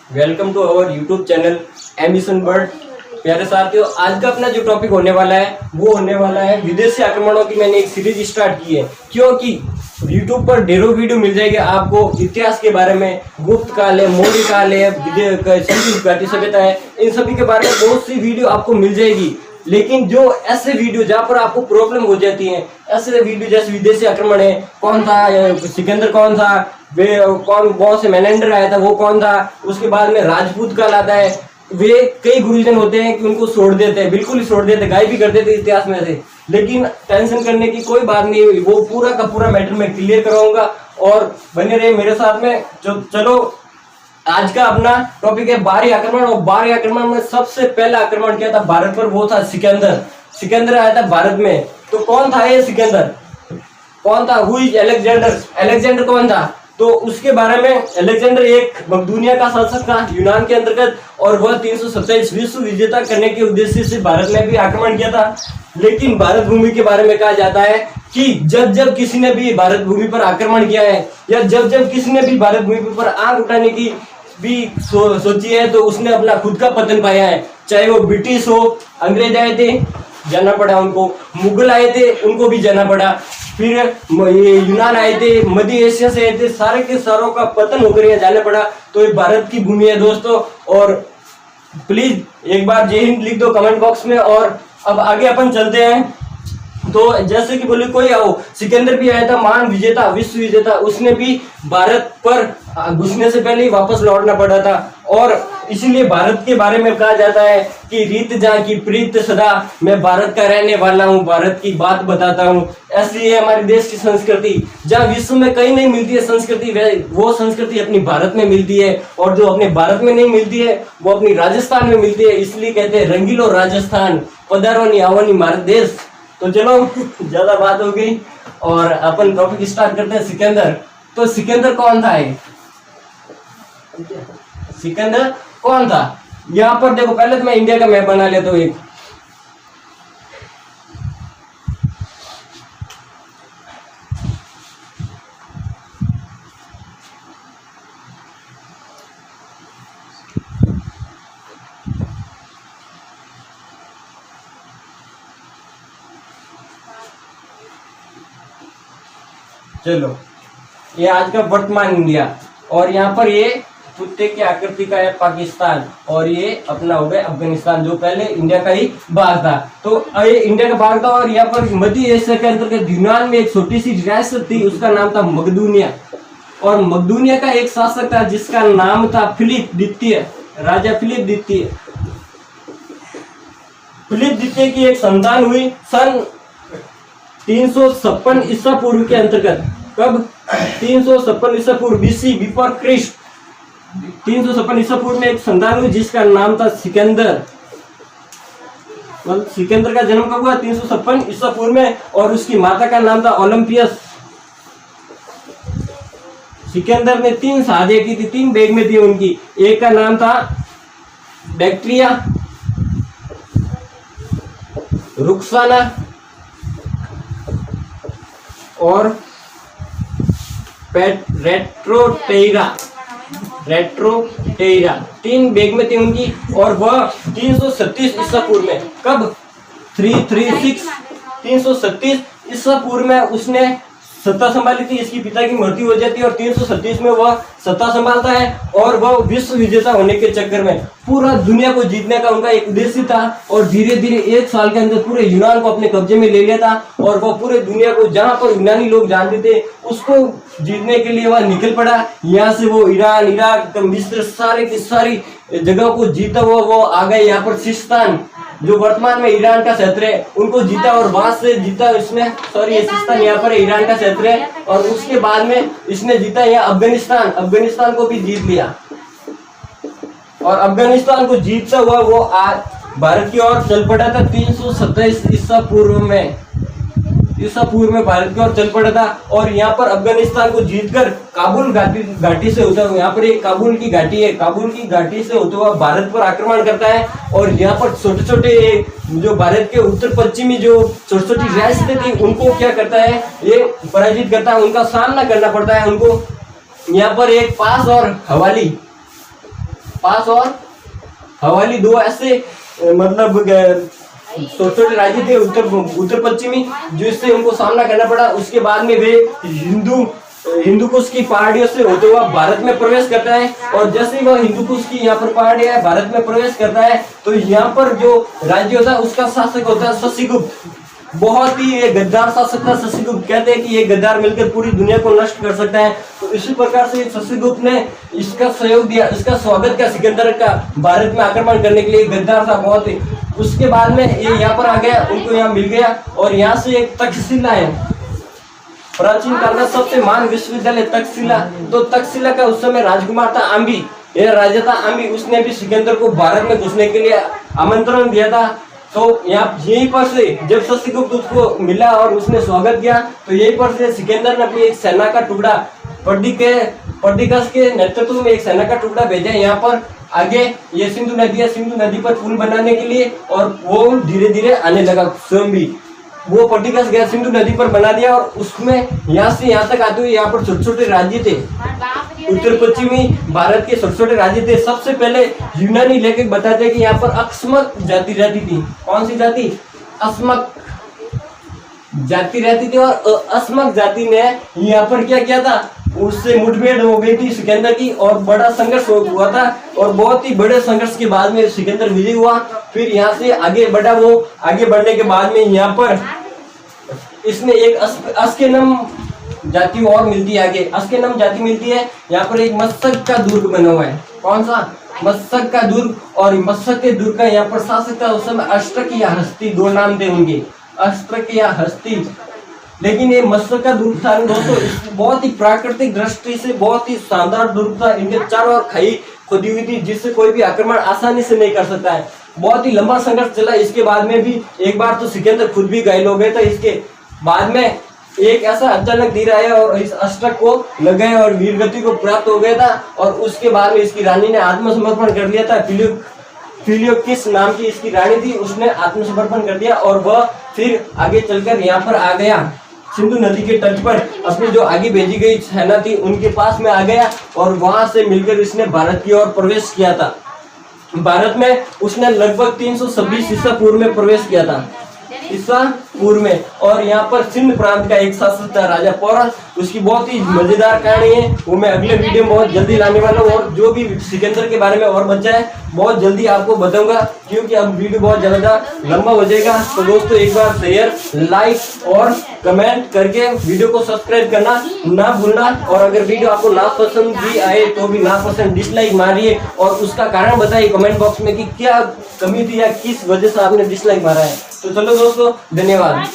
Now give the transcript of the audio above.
Welcome to our YouTube channel Ambition Bird. प्यारे साथियों, आज का अपना जो टॉपिक होने वाला है वो होने वाला है विदेशी आक्रमणों की। मैंने एक सीरीज स्टार्ट की है क्योंकि यूट्यूब पर ढेरों वीडियो मिल जाएगी आपको इतिहास के बारे में। गुप्त काल है, मौर्य काल है, सिंधु घाटी सभ्यता है, इन सभी के बारे में बहुत सी वीडियो आपको मिल जाएगी। लेकिन जो ऐसे वीडियो जहाँ पर आपको प्रॉब्लम हो जाती है, ऐसे वीडियो जैसे विदेशी आक्रमण है, कौन था सिकंदर, कौन था वे, कौन से मैनेंडर आया था वो कौन था, उसके बाद में राजपूत काल आता है, वे कई गुरुजन होते हैं कि उनको छोड़ देते हैं, बिल्कुल ही छोड़ देते हैं, गायब भी कर देते इतिहास में से। लेकिन टेंशन करने की कोई बात नहीं, वो पूरा का पूरा मैटर मैं क्लियर कराऊंगा और बने रहे मेरे साथ में। जो चलो आज का अपना टॉपिक है बारही आक्रमण। और बारही आक्रमण में सबसे पहला आक्रमण क्या था भारत पर, वो था सिकंदर। सिकंदर आया था भारत में। तो कौन था ये सिकंदर, कौन था, हु इज अलेक्जेंडर, अलेक्जेंडर कौन था? तो उसके बारे में, अलेक्जेंडर एक मकदूनिया का शासक था यूनान के अंतर्गत, और वह 327 विश्व विजेता करने के उद्देश्य से भारत में भी आक्रमण किया था। लेकिन भारत भूमि के बारे में कहा जाता है कि जब जब किसी ने भी भारत भूमि पर आक्रमण किया है, या जब जब किसी ने भी भारत भूमि पर आंख उठाने की भी सोची है, तो उसने अपना खुद का पतन पाया है। चाहे वो ब्रिटिश हो, अंग्रेज आए थे जाना पड़ा उनको, मुगल आए थे उनको भी जाना पड़ा, फिर ये यूनान आए थे, मध्य एशिया से आए थे, सारे के सारों का पतन होकर यहाँ जाना पड़ा। तो ये भारत की भूमि है दोस्तों। और प्लीज एक बार जय हिंद लिख दो कमेंट बॉक्स में। और अब आगे अपन चलते हैं। तो जैसे कि बोले कोई आओ, सिकंदर भी आया था, महान विजेता, विश्व विजेता, उसने भी भारत पर घुसने से पहले ही वापस लौटना पड़ा था। और इसीलिए भारत के बारे में कहा जाता है कि रीत जहाँ की प्रीत सदा, मैं भारत का रहने वाला हूँ, भारत की बात बताता हूँ। ऐसी है हमारे देश की संस्कृति, जहाँ विश्व में कहीं नहीं मिलती है संस्कृति, वो संस्कृति अपनी भारत में मिलती है। और जो अपने भारत में नहीं मिलती है वो अपनी राजस्थान में मिलती है। इसलिए कहते हैं रंगीलो राजस्थान, पधारोनी आवनी भारत देश। तो चलो ज्यादा बात हो गई और अपन टॉपिक स्टार्ट करते हैं। सिकंदर, तो सिकंदर कौन था ये? सिकंदर कौन था? यहाँ पर देखो, पहले तो मैं इंडिया का मैप बना लेता हूँ एक। चलो, ये आज का वर्तमान इंडिया, और यहाँ पर ये कुत्ते की आकृति का है पाकिस्तान, और ये अपना हो गया अफगानिस्तान, जो पहले इंडिया का ही भाग था। तो ये इंडिया का भाग था। और यहाँ पर मध्य एशिया के अंतर्गत यूनान में एक छोटी सी रियासत थी, उसका नाम था मकदूनिया। और मकदूनिया का एक शासक था जिसका नाम था फिलिप द्वितीय, राजा फिलिप द्वितीय। फिलिप द्वितीय की एक संतान हुई सन 356 ईसा पूर्व के अंतर्गत। कब? 356 ईसा पूर्व, बीसी, बिफोर क्रिस्ट। 356 ईसा पूर्व में एक संतान हुई जिसका नाम था सिकंदर। सिकंदर का जन्म कब हुआ? 356 ईसा पूर्व में। और उसकी माता का नाम था ओलंपियस। सिकंदर ने 3 शादियां की थी, 3 बेग में थी उनकी। एक का नाम था बैक्ट्रिया, रुक्साना और रेट्रोटेरा। 3 बेग में थी उनकी। और वह 337 ईसा पूर्व में, कब? 337 ईसा पूर्व में उसने सत्ता संभाली थी। इसकी पिता की मृत्यु हो जाती है और 337 में वह सत्ता संभालता है। और वह विश्व विजेता होने के चक्कर में पूरा दुनिया को जीतने का उनका एक उद्देश्य था। और धीरे धीरे 1 साल के अंदर पूरे यूनान को अपने कब्जे में ले लिया था। और वह पूरे दुनिया को, जहां पर यूनानी लोग जानते थे, उसको जीतने के लिए वह निकल पड़ा। यहाँ से वो ईरान, इराक, मिस्र, सारे की सारी जगह को जीता हुआ वो आ गए यहाँ पर सिस्तान, जो वर्तमान में ईरान का क्षेत्र है, उनको जीता। और वहां से जीता इसने, सॉरी ये सिस्तान यहाँ पर ईरान का क्षेत्र है। और उसके बाद में इसने जीता यहाँ अफगानिस्तान, अफगानिस्तान को भी जीत लिया। और अफगानिस्तान को जीतता हुआ वो आज भारत की ओर चल पड़ा था 327 ईसा पूर्व में। ईसा पूर्व में भारत की ओर चल पड़ा था। और यहाँ पर अफगानिस्तान को जीतकर काबुल घाटी से होता हुआ, यहाँ पर एक काबुल की घाटी है, काबुल की घाटी से होता हुआ भारत पर आक्रमण करता है। और यहाँ पर छोटे छोटे जो भारत के उत्तर पश्चिमी जो छोटी छोटी रियासतें थी उनको क्या करता है, ये पराजित करता है, उनका सामना करना पड़ता है उनको। यहाँ पर एक पास और हवाली, पास और हवाली 2 ऐसे मतलब छोटे राज्य थे उत्तर पश्चिमी, जिससे उनको सामना करना पड़ा। उसके बाद में वे हिंदू कुश की पहाड़ियों से होते हुआ भारत में प्रवेश करता है। और जैसे ही वह हिंदू कुश की यहाँ पर पहाड़ियां भारत में प्रवेश करता है तो यहाँ पर जो राज्य होता है उसका शासक होता है शशिगुप्त। बहुत ही ये गद्दार शासक था शशिगुप्त। कहते हैं कि ये गद्दार मिलकर पूरी दुनिया को नष्ट कर सकता है। तो इसी प्रकार से शशिगुप्त ने इसका सहयोग दिया, इसका स्वागत किया सिकंदर का भारत में आक्रमण करने के लिए। गद्दार था बहुत ही। उसके बाद में ये यहाँ पर आ गया, उनको यहाँ मिल गया। और यहाँ से एक तक्षशिला है, प्राचीन काल का सबसे महान विश्वविद्यालय तक्षशिला। तो तक्षशिला का उस समय राजकुमार था आम्बी, यह राजा था आम्बी। उसने भी सिकंदर को भारत में घुसने के लिए आमंत्रण दिया था। तो यहाँ यहीं पर से जब शशिगुप्त उसको मिला और उसने स्वागत किया तो यहीं पर से सिकंदर ने अपनी एक सेना का टुकड़ा पर्डिकस के नेतृत्व में एक सेना का टुकड़ा भेजा यहाँ पर आगे। ये सिंधु नदी है, सिंधु नदी पर पुल बनाने के लिए। और वो धीरे धीरे आने लगा स्वयं भी। वो पर्डिकस गया, सिंधु नदी पर बना दिया। और उसमें यहाँ से यहाँ तक आते हुए यहाँ पर छोटे छोटे राज्य थे, उत्तर पश्चिमी भारत के छोटे छोटे राज्य थे। सबसे पहले यूनानी लेखक बताते हैं कि यहाँ पर अकस्मक जाति रहती थी। कौन सी जाति? अस्मक जाति रहती थी। और अस्मक जाति ने यहाँ पर क्या किया था, उससे मुठभेड़ हो गई थी सिकंदर की और बड़ा संघर्ष हुआ था। और बहुत ही बड़े संघर्ष के बाद में सिकंदर विजय हुआ। फिर यहाँ से आगे बढ़ा। वो आगे बढ़ने के बाद में यहाँ पर इसमें एक अस्केनम जाति और मिलती है। आगे अस्केनम जाति मिलती है। यहाँ पर एक मस्तक का दुर्ग बना हुआ है। कौन सा? मस्तक का दुर्ग। और मस्तक के दुर्ग का यहाँ पर शासक था उस समय अष्टक या हस्ती, 2 नाम थे उनके, अष्टक या हस्ती। लेकिन ये मस्तक का दुर्ग था दोस्तों, बहुत ही प्राकृतिक दृष्टि से बहुत ही शानदार दुर्ग था। इनके चारों ओर खाई खोदी हुई थी जिससे कोई भी आक्रमण आसानी से नहीं कर सकता है। बहुत ही लंबा संघर्ष चला। इसके बाद में भी एक बार तो सिकंदर खुद भी घायल हो गए थे। इसके बाद में एक ऐसा अचानक तीर आया और इस अष्टक को लग गया और वीरगति को प्राप्त हो गया था। और उसके बाद में इसकी रानी ने आत्मसमर्पण कर लिया था। फिलियोकिस नाम की इसकी रानी थी, उसने आत्मसमर्पण कर दिया। और वह फिर आगे चलकर यहाँ पर आ गया, सिंधु नदी के तट पर अपनी जो आगे भेजी गई सेना थी उनके पास में आ गया। और वहां से मिलकर इसने भारत की ओर प्रवेश किया था। भारत में उसने लगभग 326 ईसा पूर्व में प्रवेश किया था, ईसा पूर्व में। और यहाँ पर सिंध प्रांत का एक शासक था राजा पौरस। उसकी बहुत ही मजेदार कहानी है, वो मैं अगले वीडियो में बहुत जल्दी लाने वाला हूँ। और जो भी सिकंदर के बारे में और बचा है बहुत जल्दी आपको बताऊंगा, क्योंकि अब वीडियो बहुत ज्यादा लंबा हो जाएगा। तो दोस्तों एक बार शेयर, लाइक और कमेंट करके वीडियो को सब्सक्राइब करना ना भूलना। और अगर वीडियो आपको ना पसंद भी आए तो भी ना पसंद डिसलाइक मारिए और उसका कारण बताइए कमेंट बॉक्स में कि क्या कमी थी या किस वजह से आपने डिसलाइक मारा है। तो चलो दोस्तों, धन्यवाद।